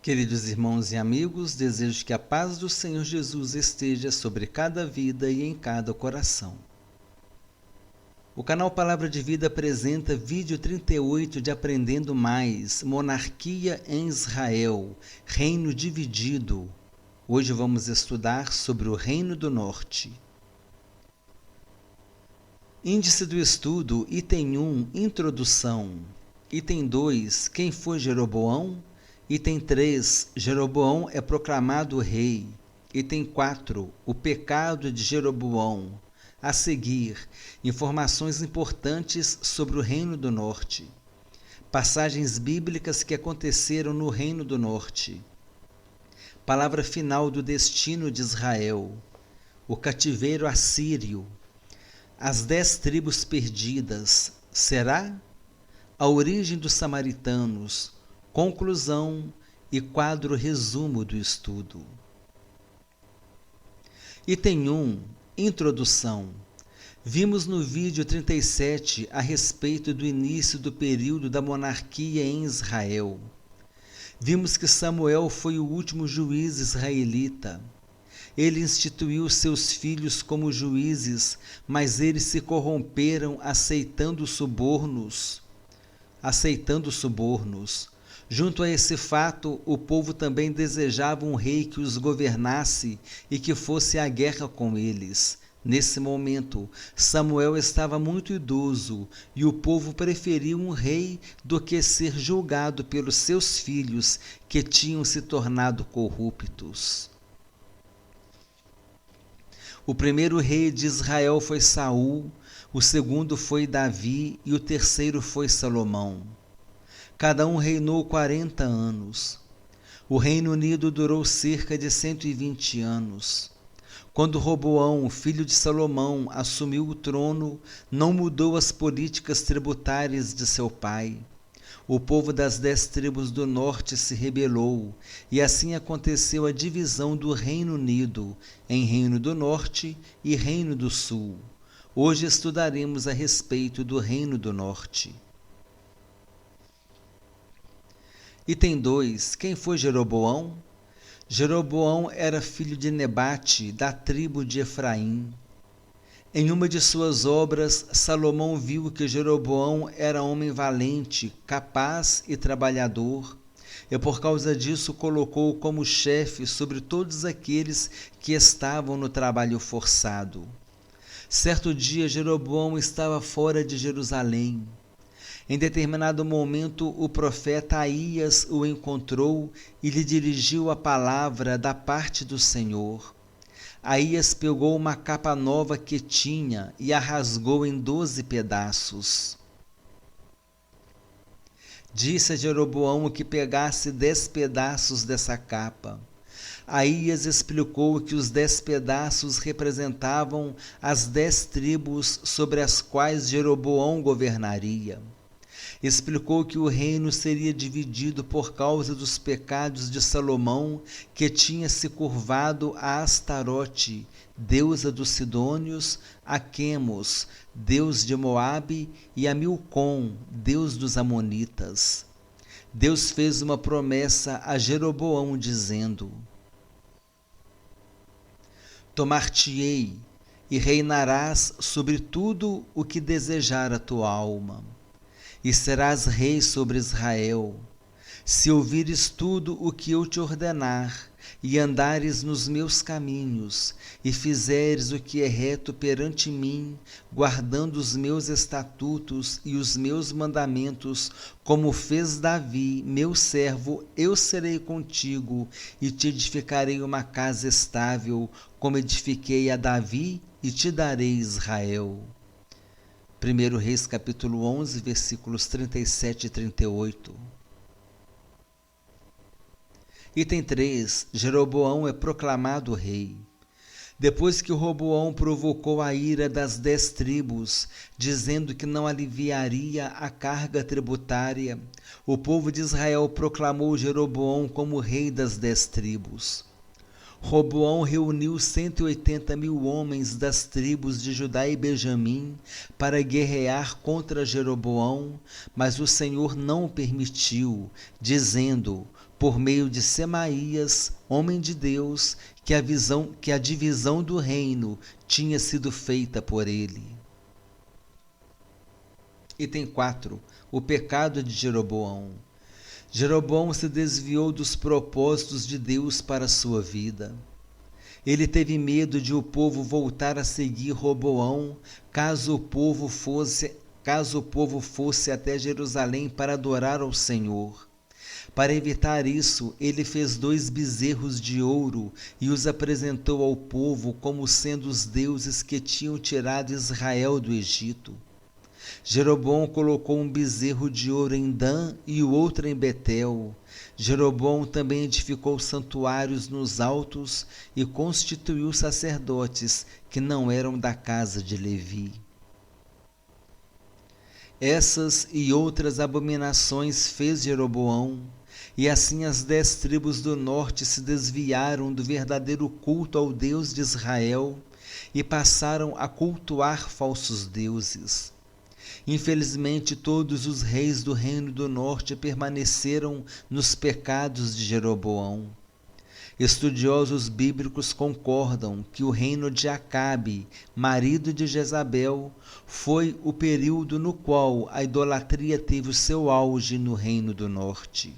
Queridos irmãos e amigos, desejo que a paz do Senhor Jesus esteja sobre cada vida e em cada coração. O canal Palavra de Vida apresenta vídeo 38 de Aprendendo Mais, Monarquia em Israel, Reino Dividido. Hoje vamos estudar sobre o Reino do Norte. Índice do estudo, item 1, Introdução. Item 2, quem foi Jeroboão? Item 3, Jeroboão é proclamado rei. Item 4, o pecado de Jeroboão. A seguir, informações importantes sobre o Reino do Norte. Passagens bíblicas que aconteceram no Reino do Norte. Palavra final do destino de Israel. O cativeiro assírio. As 10 tribos perdidas. Será? A origem dos samaritanos. Conclusão e quadro resumo do estudo. Item 1. Introdução. Vimos no vídeo 37 a respeito do início do período da monarquia em Israel. Vimos que Samuel foi o último juiz israelita. Ele instituiu seus filhos como juízes, mas eles se corromperam aceitando subornos. Junto a esse fato, o povo também desejava um rei que os governasse e que fosse à guerra com eles. Nesse momento, Samuel estava muito idoso e o povo preferiu um rei do que ser julgado pelos seus filhos que tinham se tornado corruptos. O primeiro rei de Israel foi Saul, o segundo foi Davi e o terceiro foi Salomão. Cada um reinou 40 anos. O Reino Unido durou cerca de 120 anos. Quando Roboão, filho de Salomão, assumiu o trono, não mudou as políticas tributárias de seu pai. O povo das 10 tribos do norte se rebelou, e assim aconteceu a divisão do Reino Unido em Reino do Norte e Reino do Sul. Hoje estudaremos a respeito do Reino do Norte. Item 2. Quem foi Jeroboão? Jeroboão era filho de Nebate, da tribo de Efraim. Em uma de suas obras, Salomão viu que Jeroboão era homem valente, capaz e trabalhador, e por causa disso colocou como chefe sobre todos aqueles que estavam no trabalho forçado. Certo dia, Jeroboão estava fora de Jerusalém. Em determinado momento, o profeta Aías o encontrou e lhe dirigiu a palavra da parte do Senhor. Aías pegou uma capa nova que tinha e a rasgou em 12 pedaços. Disse a Jeroboão que pegasse 10 pedaços dessa capa. Aías explicou que os 10 pedaços representavam as 10 tribos sobre as quais Jeroboão governaria. Explicou que o reino seria dividido por causa dos pecados de Salomão, que tinha se curvado a Astarote, deusa dos Sidônios, a Quemos, deus de Moabe, e a Milcom, deus dos Amonitas. Deus fez uma promessa a Jeroboão, dizendo: Tomar-te-ei e reinarás sobre tudo o que desejar a tua alma. E serás rei sobre Israel, se ouvires tudo o que eu te ordenar, e andares nos meus caminhos, e fizeres o que é reto perante mim, guardando os meus estatutos e os meus mandamentos, como fez Davi, meu servo, eu serei contigo, e te edificarei uma casa estável, como edifiquei a Davi, e te darei Israel. 1 Reis capítulo 11, versículos 37 e 38. Item 3. Jeroboão é proclamado rei. Depois que Roboão provocou a ira das 10 tribos, dizendo que não aliviaria a carga tributária, o povo de Israel proclamou Jeroboão como rei das 10 tribos. Roboão reuniu 180.000 homens das tribos de Judá e Benjamim para guerrear contra Jeroboão, mas o Senhor não o permitiu, dizendo: por meio de Semaías, homem de Deus, que a divisão do reino tinha sido feita por ele. Item 4. O pecado de Jeroboão. Jeroboão se desviou dos propósitos de Deus para a sua vida. Ele teve medo de o povo voltar a seguir Roboão, caso o povo fosse até Jerusalém para adorar ao Senhor. Para evitar isso, ele fez 2 bezerros de ouro e os apresentou ao povo como sendo os deuses que tinham tirado Israel do Egito. Jeroboão colocou um bezerro de ouro em Dan e o outro em Betel. Jeroboão também edificou santuários nos altos e constituiu sacerdotes que não eram da casa de Levi. Essas e outras abominações fez Jeroboão, e assim as 10 tribos do norte se desviaram do verdadeiro culto ao Deus de Israel e passaram a cultuar falsos deuses. Infelizmente, todos os reis do reino do norte permaneceram nos pecados de Jeroboão. Estudiosos bíblicos concordam que o reino de Acabe, marido de Jezabel, foi o período no qual a idolatria teve o seu auge no reino do norte.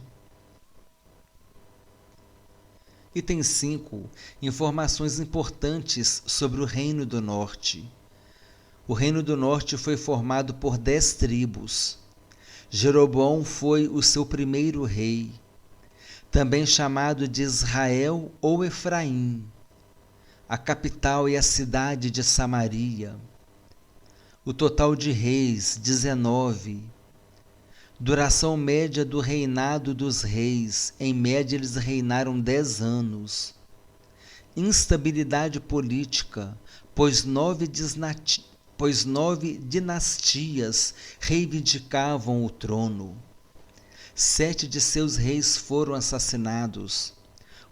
Item 5. Informações importantes sobre o reino do norte. O reino do norte foi formado por 10 tribos. Jeroboão foi o seu primeiro rei, também chamado de Israel ou Efraim. A capital é a cidade de Samaria. O total de reis, 19. Duração média do reinado dos reis, em média eles reinaram 10 anos. Instabilidade política, pois 9 dinastias reivindicavam o trono. 7 de seus reis foram assassinados.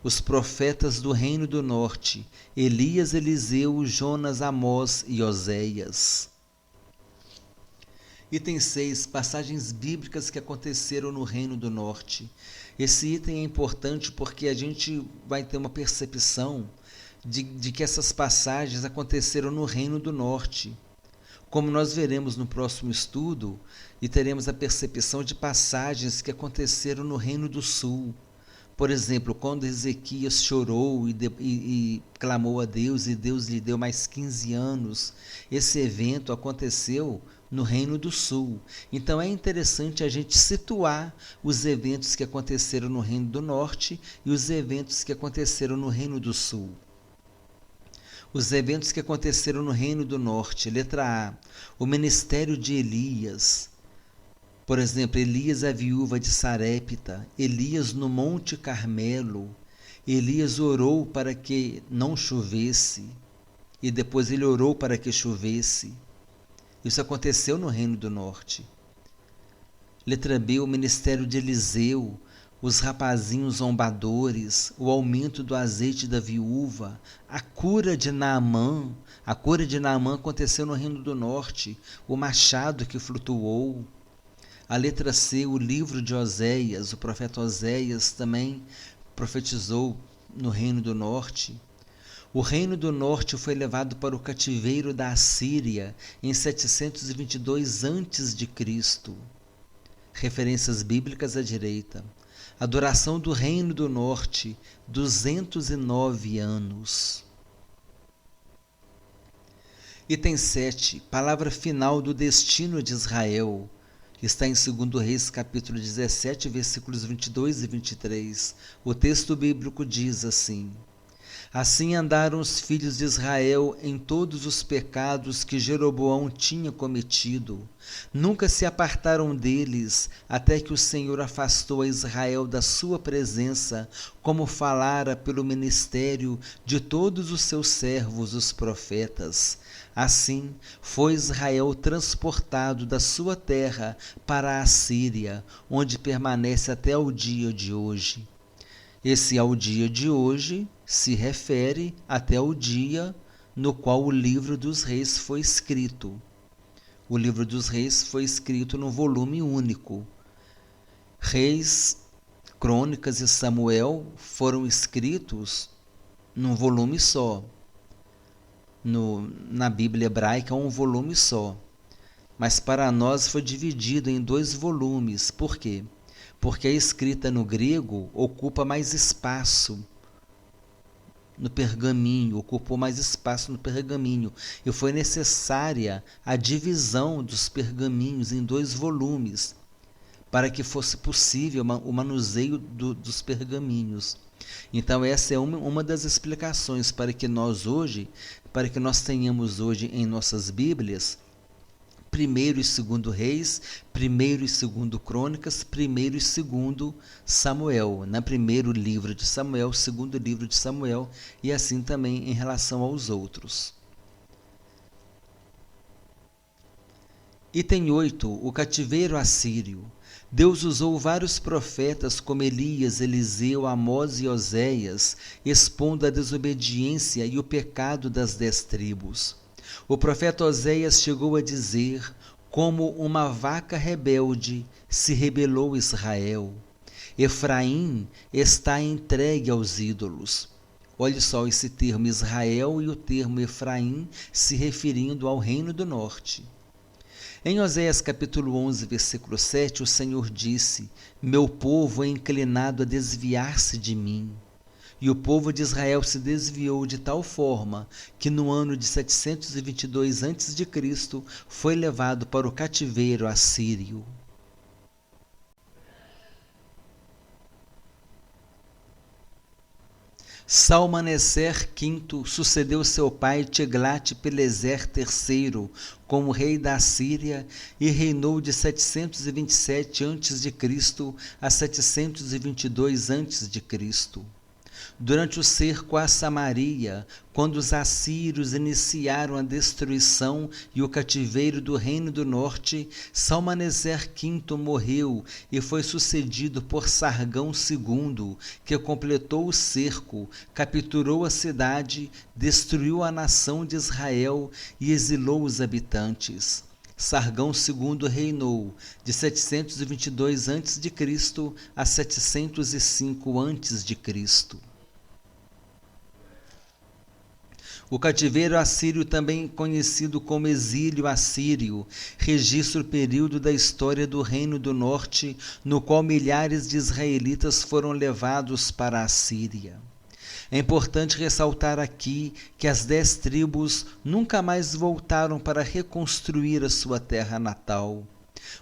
Os profetas do reino do norte, Elias, Eliseu, Jonas, Amós e Oséias. Item 6. Passagens bíblicas que aconteceram no reino do norte. Esse item é importante porque a gente vai ter uma percepção de que essas passagens aconteceram no reino do norte. Como nós veremos no próximo estudo, e teremos a percepção de passagens que aconteceram no reino do sul. Por exemplo, quando Ezequias chorou e clamou a Deus, e Deus lhe deu mais 15 anos, esse evento aconteceu no reino do sul. Então é interessante a gente situar os eventos que aconteceram no reino do norte e os eventos que aconteceram no reino do sul. Os eventos que aconteceram no reino do norte. Letra A. O ministério de Elias. Por exemplo, Elias, a viúva de Sarepta. Elias no Monte Carmelo. Elias orou para que não chovesse. E depois ele orou para que chovesse. Isso aconteceu no reino do norte. Letra B. O ministério de Eliseu. Os rapazinhos zombadores, o aumento do azeite da viúva, a cura de Naamã. A cura de Naamã aconteceu no reino do norte, o machado que flutuou. A letra C, o livro de Oséias, o profeta Oséias também profetizou no reino do norte. O reino do norte foi levado para o cativeiro da Assíria em 722 a.C. Referências bíblicas à direita. A duração do reino do norte, 209 anos. Item 7. Palavra final do destino de Israel. Está em 2 Reis, capítulo 17, versículos 22 e 23. O texto bíblico diz assim: Assim andaram os filhos de Israel em todos os pecados que Jeroboão tinha cometido. Nunca se apartaram deles, até que o Senhor afastou a Israel da sua presença, como falara pelo ministério de todos os seus servos, os profetas. Assim, foi Israel transportado da sua terra para a Assíria, onde permanece até o dia de hoje. Esse ao dia de hoje se refere até o dia no qual o livro dos reis foi escrito. O livro dos reis foi escrito num volume único. Crônicas e Samuel foram escritos num volume só. Na Bíblia hebraica é um volume só. Mas para nós foi dividido em 2 volumes. Por quê? Porque a escrita no grego ocupa mais espaço no pergaminho, ocupou mais espaço no pergaminho, e foi necessária a divisão dos pergaminhos em 2 volumes, para que fosse possível o manuseio dos pergaminhos. Então essa é uma das explicações para que nós tenhamos hoje em nossas Bíblias 1º e 2º Reis, 1º e 2º Crônicas, 1º e 2º Samuel, na 1º livro de Samuel, 2º livro de Samuel, e assim também em relação aos outros. Item 8. O cativeiro assírio. Deus usou vários profetas como Elias, Eliseu, Amós e Oséias, expondo a desobediência e o pecado das 10 tribos. O profeta Oséias chegou a dizer: como uma vaca rebelde se rebelou Israel. Efraim está entregue aos ídolos. Olhe só esse termo Israel e o termo Efraim se referindo ao reino do norte. Em Oséias capítulo 11, versículo 7, o Senhor disse: meu povo é inclinado a desviar-se de mim. E o povo de Israel se desviou de tal forma que no ano de 722 a.C. foi levado para o cativeiro assírio. Salmaneser V sucedeu seu pai Tiglat-Pileser III como rei da Síria e reinou de 727 a.C. a 722 a.C. Durante o cerco a Samaria, quando os assírios iniciaram a destruição e o cativeiro do reino do norte, Salmaneser V morreu e foi sucedido por Sargão II, que completou o cerco, capturou a cidade, destruiu a nação de Israel e exilou os habitantes. Sargão II reinou de 722 a.C. a 705 a.C. O cativeiro assírio, também conhecido como exílio assírio, registra o período da história do Reino do Norte, no qual milhares de israelitas foram levados para a Síria. É importante ressaltar aqui que as 10 tribos nunca mais voltaram para reconstruir a sua terra natal.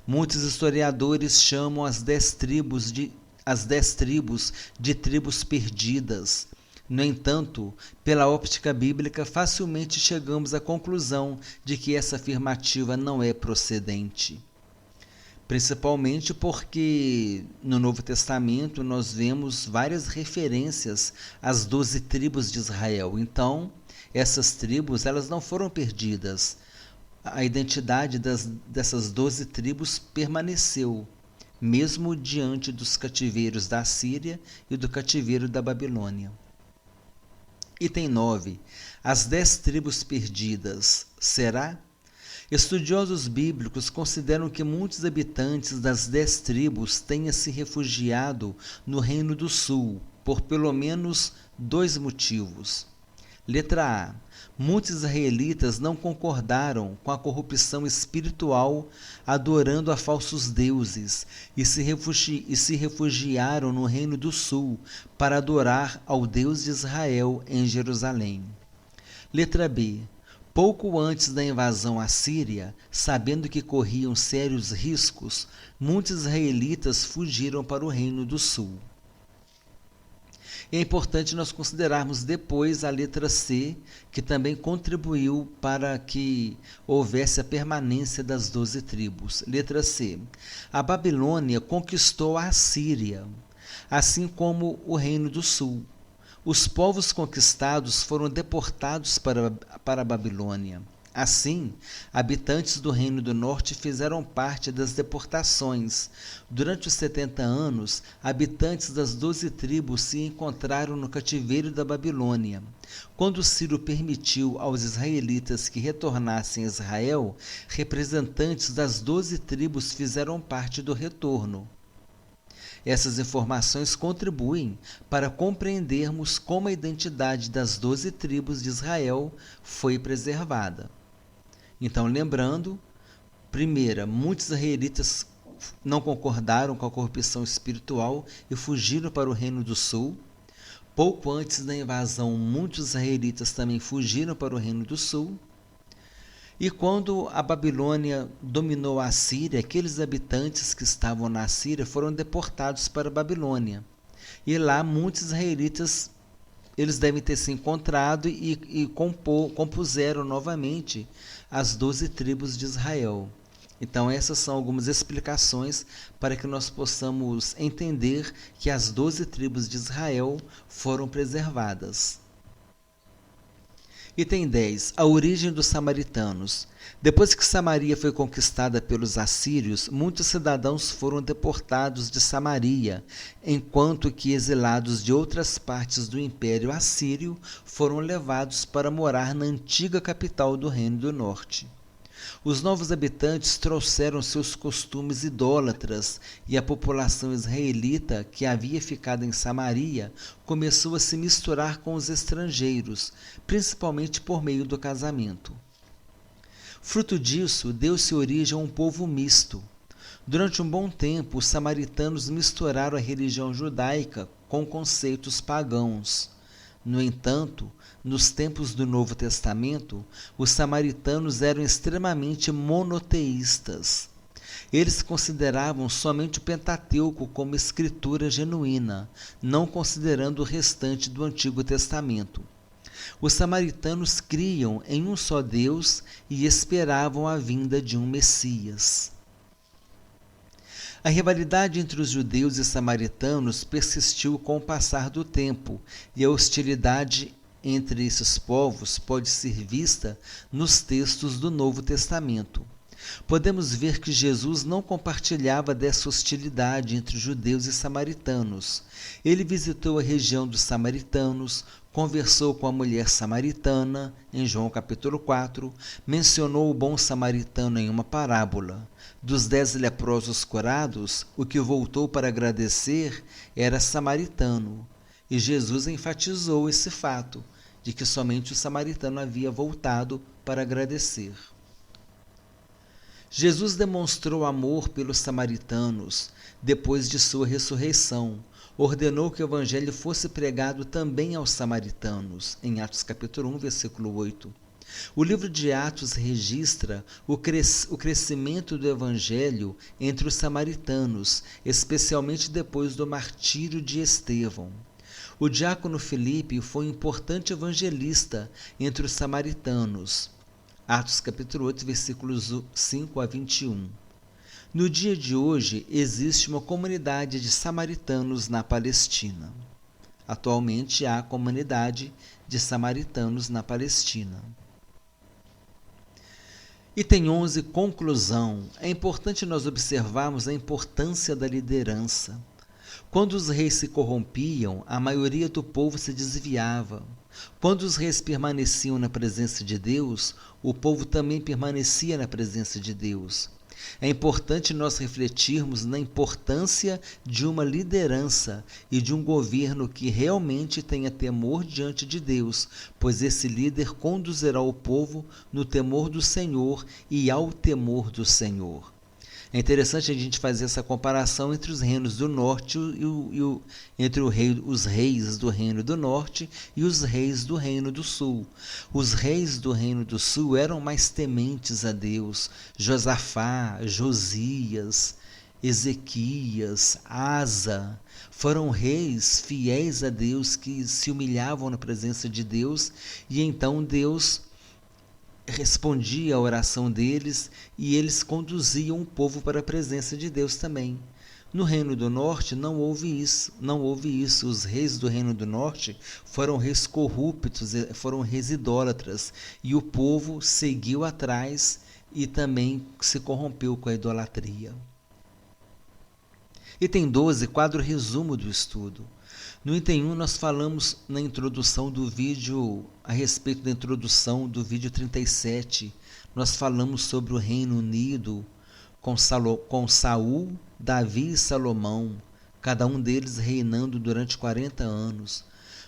Muitos historiadores chamam as 10 tribos de tribos perdidas. No entanto, pela óptica bíblica, facilmente chegamos à conclusão de que essa afirmativa não é procedente. Principalmente porque no Novo Testamento nós vemos várias referências às 12 tribos de Israel. Então, essas tribos elas não foram perdidas. A identidade dessas 12 tribos permaneceu, mesmo diante dos cativeiros da Síria e do cativeiro da Babilônia. Item 9. As 10 tribos perdidas. Será? Estudiosos bíblicos consideram que muitos habitantes das 10 tribos tenham se refugiado no Reino do Sul, por pelo menos 2 motivos. Letra A. Muitos israelitas não concordaram com a corrupção espiritual adorando a falsos deuses e se refugiaram no Reino do Sul para adorar ao Deus de Israel em Jerusalém. Letra B. Pouco antes da invasão assíria, sabendo que corriam sérios riscos, muitos israelitas fugiram para o Reino do Sul. É importante nós considerarmos depois a letra C, que também contribuiu para que houvesse a permanência das 12 tribos. Letra C. A Babilônia conquistou a Assíria, assim como o Reino do Sul. Os povos conquistados foram deportados para a Babilônia. Assim, habitantes do Reino do Norte fizeram parte das deportações. Durante os 70 anos, habitantes das 12 tribos se encontraram no cativeiro da Babilônia. Quando Ciro permitiu aos israelitas que retornassem a Israel, representantes das 12 tribos fizeram parte do retorno. Essas informações contribuem para compreendermos como a identidade das 12 tribos de Israel foi preservada. Então, lembrando, primeira, muitos israelitas não concordaram com a corrupção espiritual e fugiram para o Reino do Sul. Pouco antes da invasão, muitos israelitas também fugiram para o Reino do Sul. E quando a Babilônia dominou a Síria, aqueles habitantes que estavam na Síria foram deportados para a Babilônia. E lá muitos israelitas, eles devem ter se encontrado e compuseram novamente as 12 tribos de Israel. Então essas são algumas explicações para que nós possamos entender que as 12 tribos de Israel foram preservadas. Item 10. A origem dos samaritanos. Depois que Samaria foi conquistada pelos assírios, muitos cidadãos foram deportados de Samaria, enquanto que exilados de outras partes do Império Assírio foram levados para morar na antiga capital do Reino do Norte. Os novos habitantes trouxeram seus costumes idólatras e a população israelita, que havia ficado em Samaria, começou a se misturar com os estrangeiros, principalmente por meio do casamento. Fruto disso, deu-se origem a um povo misto. Durante um bom tempo, os samaritanos misturaram a religião judaica com conceitos pagãos. No entanto, nos tempos do Novo Testamento, os samaritanos eram extremamente monoteístas. Eles consideravam somente o Pentateuco como escritura genuína, não considerando o restante do Antigo Testamento. Os samaritanos criam em um só Deus e esperavam a vinda de um Messias. A rivalidade entre os judeus e samaritanos persistiu com o passar do tempo, e a hostilidade entre esses povos pode ser vista nos textos do Novo Testamento. Podemos ver que Jesus não compartilhava dessa hostilidade entre judeus e samaritanos. Ele visitou a região dos samaritanos, conversou com a mulher samaritana, em João capítulo 4, mencionou o bom samaritano em uma parábola. Dos 10 leprosos curados, o que voltou para agradecer era samaritano, e Jesus enfatizou esse fato, de que somente o samaritano havia voltado para agradecer. Jesus demonstrou amor pelos samaritanos depois de sua ressurreição. Ordenou que o evangelho fosse pregado também aos samaritanos, em Atos capítulo 1, versículo 8. O livro de Atos registra o crescimento do evangelho entre os samaritanos, especialmente depois do martírio de Estevão. O diácono Filipe foi um importante evangelista entre os samaritanos. Atos capítulo 8, versículos 5 a 21. No dia de hoje, existe uma comunidade de samaritanos na Palestina. Atualmente há comunidade de samaritanos na Palestina. Item 11. Conclusão. É importante nós observarmos a importância da liderança. Quando os reis se corrompiam, a maioria do povo se desviava. Quando os reis permaneciam na presença de Deus, o povo também permanecia na presença de Deus. É importante nós refletirmos na importância de uma liderança e de um governo que realmente tenha temor diante de Deus, pois esse líder conduzirá o povo no temor do Senhor e ao temor do Senhor. É interessante a gente fazer essa comparação entre os reinos do norte entre os reis do reino do norte e os reis do reino do sul. Os reis do reino do sul eram mais tementes a Deus. Josafá, Josias, Ezequias, Asa, foram reis fiéis a Deus que se humilhavam na presença de Deus, e então Deus respondia à oração deles e eles conduziam o povo para a presença de Deus também. No Reino do Norte não houve isso. Os reis do Reino do Norte foram reis corruptos, foram reis idólatras, e o povo seguiu atrás e também se corrompeu com a idolatria. Item 12, quadro resumo do estudo. No item 1, nós falamos na introdução do vídeo, a respeito da introdução do vídeo 37, nós falamos sobre o Reino Unido com Saul, Davi e Salomão, cada um deles reinando durante 40 anos.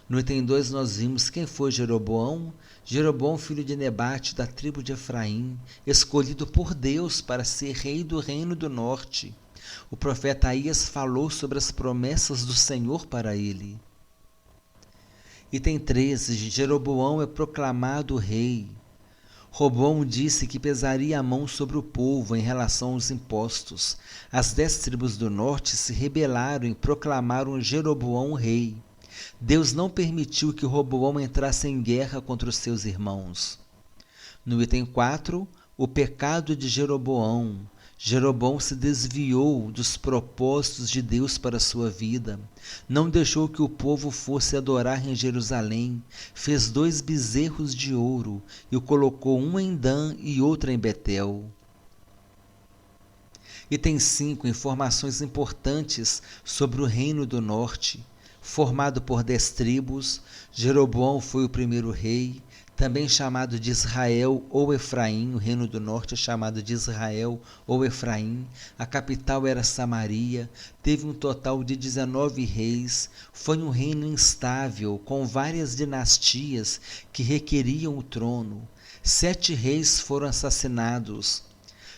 No item 2 nós vimos quem foi Jeroboão. Jeroboão, filho de Nebate, da tribo de Efraim, escolhido por Deus para ser rei do reino do norte. O profeta Aías falou sobre as promessas do Senhor para ele. Item 13, Jeroboão é proclamado rei. Roboão disse que pesaria a mão sobre o povo em relação aos impostos. As 10 tribos do norte se rebelaram e proclamaram Jeroboão rei. Deus não permitiu que Roboão entrasse em guerra contra os seus irmãos. No item 4, o pecado de Jeroboão. Jeroboão se desviou dos propósitos de Deus para a sua vida. Não deixou que o povo fosse adorar em Jerusalém. Fez 2 bezerros de ouro e o colocou um em Dan e outro em Betel. Item 5, informações importantes sobre o reino do norte. Formado por 10 tribos, Jeroboão foi o primeiro rei, também chamado de Israel ou Efraim. O reino do norte é chamado de Israel ou Efraim. A capital era Samaria. Teve um total de 19 reis. Foi um reino instável, com várias dinastias que requeriam o trono. 7 reis foram assassinados.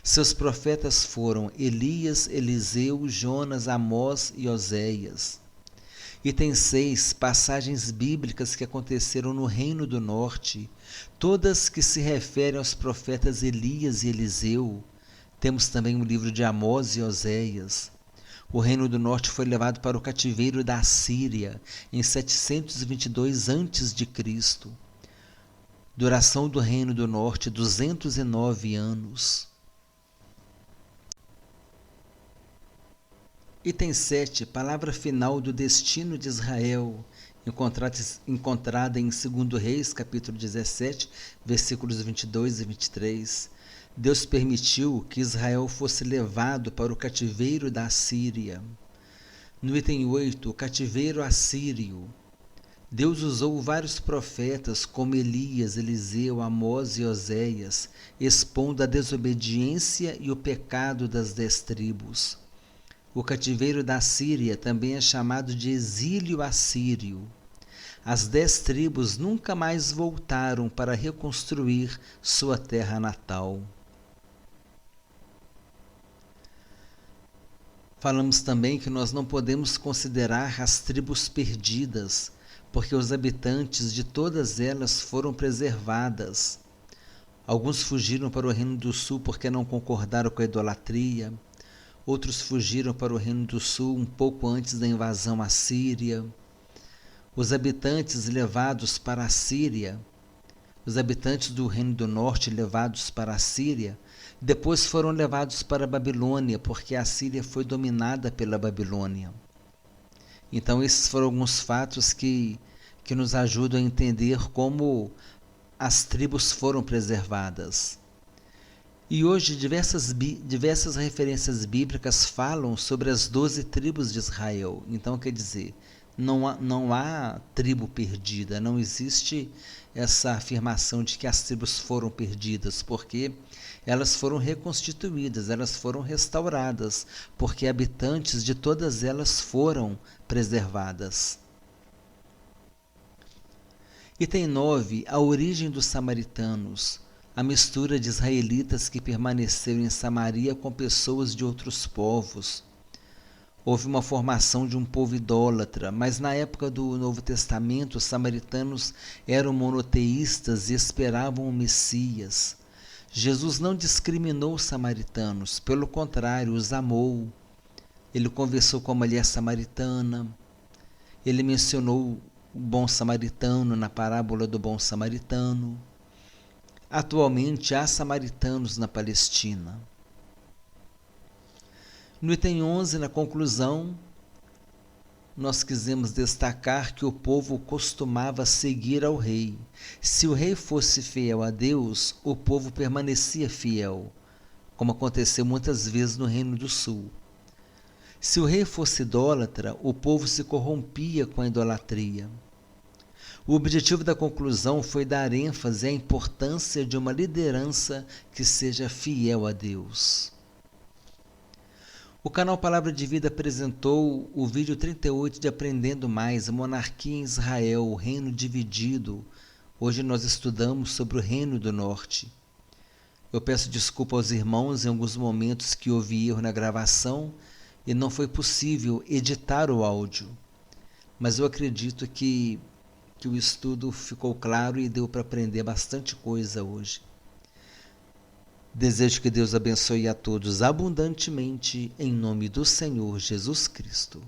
Seus profetas foram Elias, Eliseu, Jonas, Amós e Oséias. Item 6, passagens bíblicas que aconteceram no Reino do Norte, todas que se referem aos profetas Elias e Eliseu. Temos também o livro de Amós e Oséias. O Reino do Norte foi levado para o cativeiro da Assíria em 722 a.C. Duração do Reino do Norte, 209 anos. Item 7, palavra final do destino de Israel, encontrada em 2 Reis, capítulo 17, versículos 22 e 23. Deus permitiu que Israel fosse levado para o cativeiro da Assíria. No item 8, o cativeiro assírio. Deus usou vários profetas como Elias, Eliseu, Amós e Oséias, expondo a desobediência e o pecado das 10 tribos. O cativeiro da Síria também é chamado de exílio assírio. As 10 tribos nunca mais voltaram para reconstruir sua terra natal. Falamos também que nós não podemos considerar as tribos perdidas, porque os habitantes de todas elas foram preservadas. Alguns fugiram para o Reino do Sul porque não concordaram com a idolatria. Outros fugiram para o Reino do Sul um pouco antes da invasão assíria. Os habitantes levados para a Síria, os habitantes do Reino do Norte levados para a Síria, depois foram levados para a Babilônia, porque a Síria foi dominada pela Babilônia. Então esses foram alguns fatos que nos ajudam a entender como as tribos foram preservadas. E hoje diversas referências bíblicas falam sobre as 12 tribos de Israel. Então, quer dizer, não há tribo perdida, não existe essa afirmação de que as tribos foram perdidas, porque elas foram reconstituídas, elas foram restauradas, porque habitantes de todas elas foram preservadas. Item 9, a origem dos samaritanos. A mistura de israelitas que permaneceram em Samaria com pessoas de outros povos. Houve uma formação de um povo idólatra, mas na época do Novo Testamento, os samaritanos eram monoteístas e esperavam o Messias. Jesus não discriminou os samaritanos, pelo contrário, os amou. Ele conversou com a mulher samaritana, ele mencionou o bom samaritano na parábola do bom samaritano. Atualmente há samaritanos na Palestina. No item 11, na conclusão, nós quisemos destacar que o povo costumava seguir ao rei. Se o rei fosse fiel a Deus, o povo permanecia fiel, como aconteceu muitas vezes no Reino do Sul. Se o rei fosse idólatra, o povo se corrompia com a idolatria. O objetivo da conclusão foi dar ênfase à importância de uma liderança que seja fiel a Deus. O canal Palavra de Vida apresentou o vídeo 38 de Aprendendo Mais, Monarquia em Israel, o Reino Dividido. Hoje nós estudamos sobre o Reino do Norte. Eu peço desculpa aos irmãos em alguns momentos que houve erro na gravação e não foi possível editar o áudio. Mas eu acredito que o estudo ficou claro e deu para aprender bastante coisa hoje. Desejo que Deus abençoe a todos abundantemente, em nome do Senhor Jesus Cristo.